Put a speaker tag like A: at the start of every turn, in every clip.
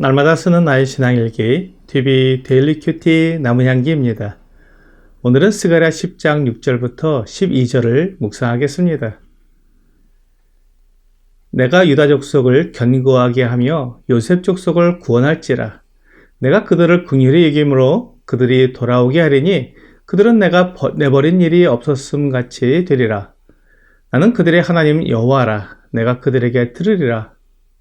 A: 날마다 쓰는 나의 신앙일기 TV 데일리 큐티 나무향기입니다. 오늘은 스가랴 10장 6절부터 12절을 묵상하겠습니다. 내가 유다 족속을 견고하게 하며 요셉 족속을 구원할지라. 내가 그들을 긍휼히 여김으로 그들이 돌아오게 하리니 그들은 내가 내버린 일이 없었음 같이 되리라. 나는 그들의 하나님 여호와라. 내가 그들에게 들으리라.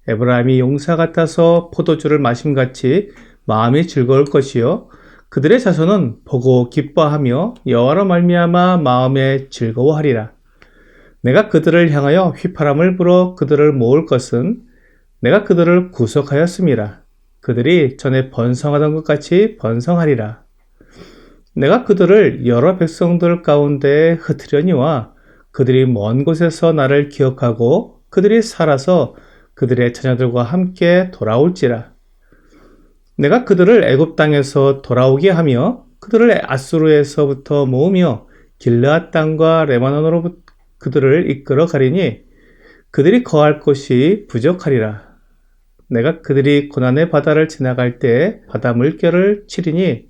A: 에브라임이 용사 같아서 포도주를 마심같이 마음이 즐거울 것이요 그들의 자손은 보고 기뻐하며 여호와로 말미암아 마음에 즐거워하리라. 내가 그들을 향하여 휘파람을 불어 그들을 모을 것은 내가 그들을 구속하였음이라. 그들이 전에 번성하던 것 같이 번성하리라. 내가 그들을 여러 백성들 가운데 흩으려니와 그들이 먼 곳에서 나를 기억하고 그들이 살아서 그들의 자녀들과 함께 돌아올지라. 내가 그들을 애굽 땅에서 돌아오게 하며 그들을 아수르에서부터 모으며 길르앗 땅과 레바논으로 그들을 이끌어 가리니 그들이 거할 곳이 부족하리라. 내가 그들이 고난의 바다를 지나갈 때 바다 물결을 치리니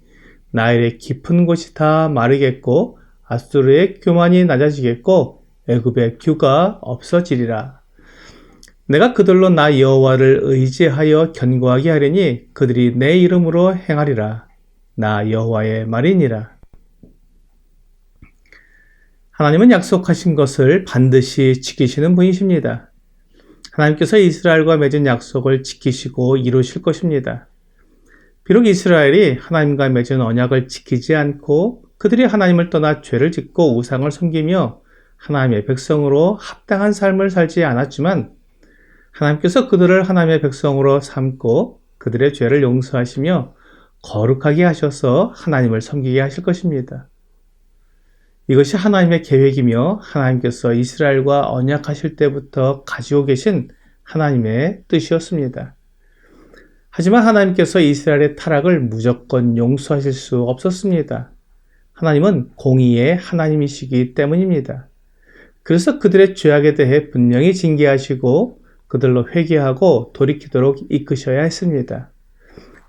A: 나일의 깊은 곳이 다 마르겠고 아수르의 교만이 낮아지겠고 애굽의 규가 없어지리라. 내가 그들로 나 여호와를 의지하여 견고하게 하리니 그들이 내 이름으로 행하리라. 나 여호와의 말이니라. 하나님은 약속하신 것을 반드시 지키시는 분이십니다. 하나님께서 이스라엘과 맺은 약속을 지키시고 이루실 것입니다. 비록 이스라엘이 하나님과 맺은 언약을 지키지 않고 그들이 하나님을 떠나 죄를 짓고 우상을 섬기며 하나님의 백성으로 합당한 삶을 살지 않았지만 하나님께서 그들을 하나님의 백성으로 삼고 그들의 죄를 용서하시며 거룩하게 하셔서 하나님을 섬기게 하실 것입니다. 이것이 하나님의 계획이며 하나님께서 이스라엘과 언약하실 때부터 가지고 계신 하나님의 뜻이었습니다. 하지만 하나님께서 이스라엘의 타락을 무조건 용서하실 수 없었습니다. 하나님은 공의의 하나님이시기 때문입니다. 그래서 그들의 죄악에 대해 분명히 징계하시고 그들로 회개하고 돌이키도록 이끄셔야 했습니다.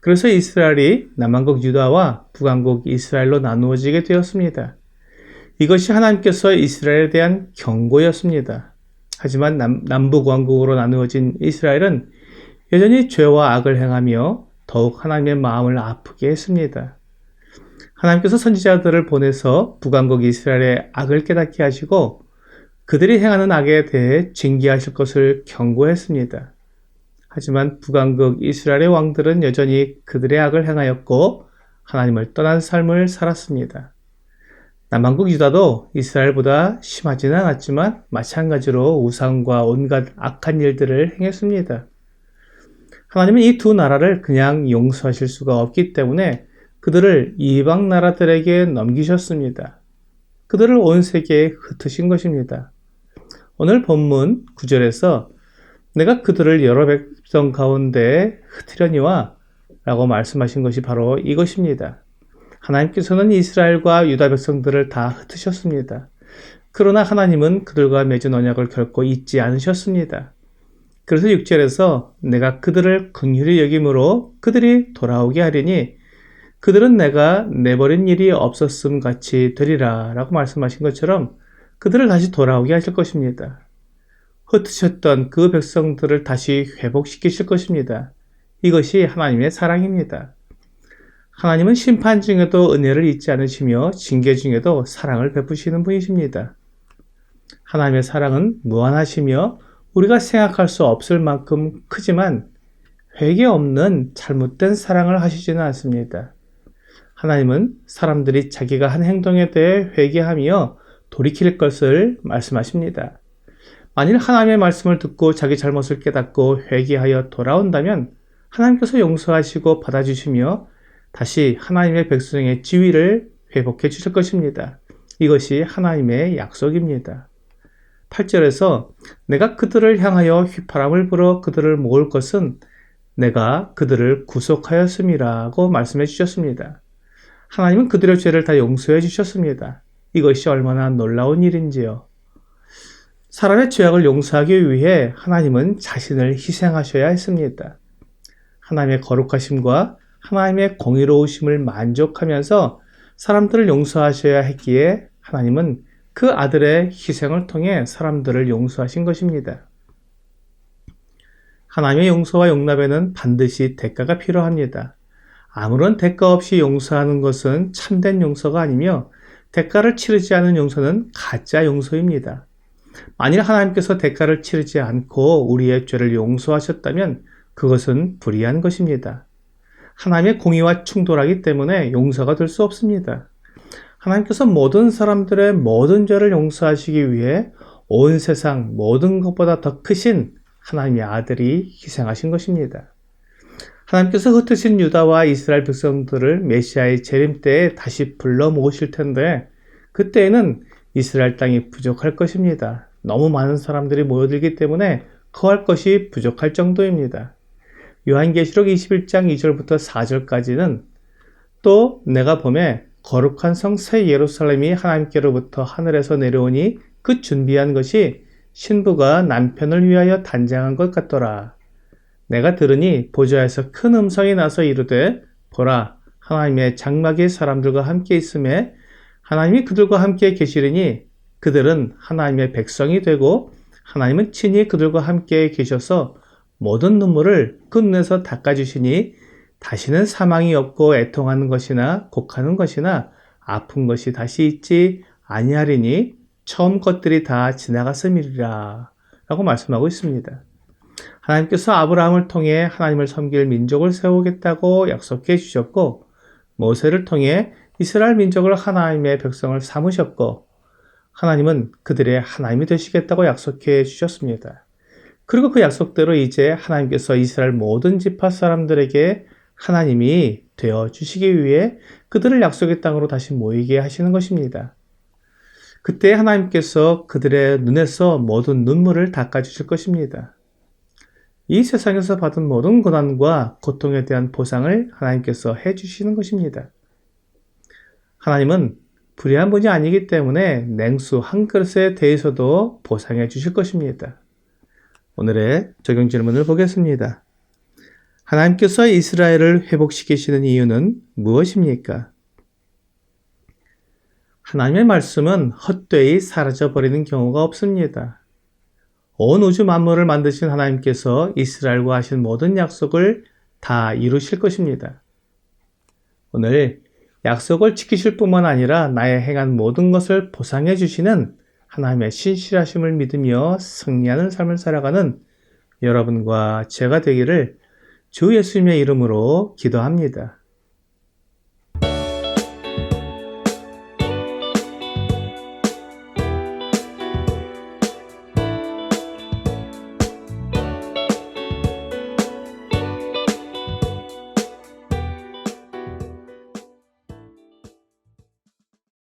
A: 그래서 이스라엘이 남왕국 유다와 북왕국 이스라엘로 나누어지게 되었습니다. 이것이 하나님께서 이스라엘에 대한 경고였습니다. 하지만 남북왕국으로 나누어진 이스라엘은 여전히 죄와 악을 행하며 더욱 하나님의 마음을 아프게 했습니다. 하나님께서 선지자들을 보내서 북왕국 이스라엘의 악을 깨닫게 하시고 그들이 행하는 악에 대해 징계하실 것을 경고했습니다. 하지만 북왕국 이스라엘의 왕들은 여전히 그들의 악을 행하였고 하나님을 떠난 삶을 살았습니다. 남왕국 유다도 이스라엘보다 심하지는 않았지만 마찬가지로 우상과 온갖 악한 일들을 행했습니다. 하나님은 이 두 나라를 그냥 용서하실 수가 없기 때문에 그들을 이방 나라들에게 넘기셨습니다. 그들을 온 세계에 흩으신 것입니다. 오늘 본문 9절에서 내가 그들을 여러 백성 가운데 흩으려니와 라고 말씀하신 것이 바로 이것입니다. 하나님께서는 이스라엘과 유다 백성들을 다 흩으셨습니다. 그러나 하나님은 그들과 맺은 언약을 결코 잊지 않으셨습니다. 그래서 6절에서 내가 그들을 긍휼히 여김으로 그들이 돌아오게 하리니 그들은 내가 내버린 일이 없었음 같이 되리라 라고 말씀하신 것처럼 그들을 다시 돌아오게 하실 것입니다. 흩으셨던 그 백성들을 다시 회복시키실 것입니다. 이것이 하나님의 사랑입니다. 하나님은 심판 중에도 은혜를 잊지 않으시며 징계 중에도 사랑을 베푸시는 분이십니다. 하나님의 사랑은 무한하시며 우리가 생각할 수 없을 만큼 크지만 회개 없는 잘못된 사랑을 하시지는 않습니다. 하나님은 사람들이 자기가 한 행동에 대해 회개하며 돌이킬 것을 말씀하십니다. 만일 하나님의 말씀을 듣고 자기 잘못을 깨닫고 회개하여 돌아온다면 하나님께서 용서하시고 받아주시며 다시 하나님의 백성의 지위를 회복해 주실 것입니다. 이것이 하나님의 약속입니다. 8절에서 내가 그들을 향하여 휘파람을 불어 그들을 모을 것은 내가 그들을 구속하였음이라고 말씀해 주셨습니다. 하나님은 그들의 죄를 다 용서해 주셨습니다. 이것이 얼마나 놀라운 일인지요. 사람의 죄악을 용서하기 위해 하나님은 자신을 희생하셔야 했습니다. 하나님의 거룩하심과 하나님의 공의로우심을 만족하면서 사람들을 용서하셔야 했기에 하나님은 그 아들의 희생을 통해 사람들을 용서하신 것입니다. 하나님의 용서와 용납에는 반드시 대가가 필요합니다. 아무런 대가 없이 용서하는 것은 참된 용서가 아니며 대가를 치르지 않은 용서는 가짜 용서입니다. 만일 하나님께서 대가를 치르지 않고 우리의 죄를 용서하셨다면 그것은 불의한 것입니다. 하나님의 공의와 충돌하기 때문에 용서가 될 수 없습니다. 하나님께서 모든 사람들의 모든 죄를 용서하시기 위해 온 세상 모든 것보다 더 크신 하나님의 아들이 희생하신 것입니다. 하나님께서 흩으신 유다와 이스라엘 백성들을 메시아의 재림 때에 다시 불러 모으실 텐데 그때에는 이스라엘 땅이 부족할 것입니다. 너무 많은 사람들이 모여들기 때문에 거할 것이 부족할 정도입니다. 요한계시록 21장 2절부터 4절까지는 또 내가 보매 거룩한 성 새 예루살렘이 하나님께로부터 하늘에서 내려오니 그 준비한 것이 신부가 남편을 위하여 단장한 것 같더라. 내가 들으니 보좌에서 큰 음성이 나서 이르되 보라 하나님의 장막이 사람들과 함께 있음에 하나님이 그들과 함께 계시리니 그들은 하나님의 백성이 되고 하나님은 친히 그들과 함께 계셔서 모든 눈물을 그 눈에서 닦아주시니 다시는 사망이 없고 애통하는 것이나 곡하는 것이나 아픈 것이 다시 있지 아니하리니 처음 것들이 다 지나갔음이리라 라고 말씀하고 있습니다. 하나님께서 아브라함을 통해 하나님을 섬길 민족을 세우겠다고 약속해 주셨고 모세를 통해 이스라엘 민족을 하나님의 백성을 삼으셨고 하나님은 그들의 하나님이 되시겠다고 약속해 주셨습니다. 그리고 그 약속대로 이제 하나님께서 이스라엘 모든 지파 사람들에게 하나님이 되어 주시기 위해 그들을 약속의 땅으로 다시 모이게 하시는 것입니다. 그때 하나님께서 그들의 눈에서 모든 눈물을 닦아주실 것입니다. 이 세상에서 받은 모든 고난과 고통에 대한 보상을 하나님께서 해주시는 것입니다. 하나님은 불의한 분이 아니기 때문에 냉수 한 그릇에 대해서도 보상해 주실 것입니다. 오늘의 적용 질문을 보겠습니다. 하나님께서 이스라엘을 회복시키시는 이유는 무엇입니까? 하나님의 말씀은 헛되이 사라져버리는 경우가 없습니다. 온 우주 만물을 만드신 하나님께서 이스라엘과 하신 모든 약속을 다 이루실 것입니다. 오늘 약속을 지키실 뿐만 아니라 나의 행한 모든 것을 보상해 주시는 하나님의 신실하심을 믿으며 승리하는 삶을 살아가는 여러분과 제가 되기를 주 예수님의 이름으로 기도합니다.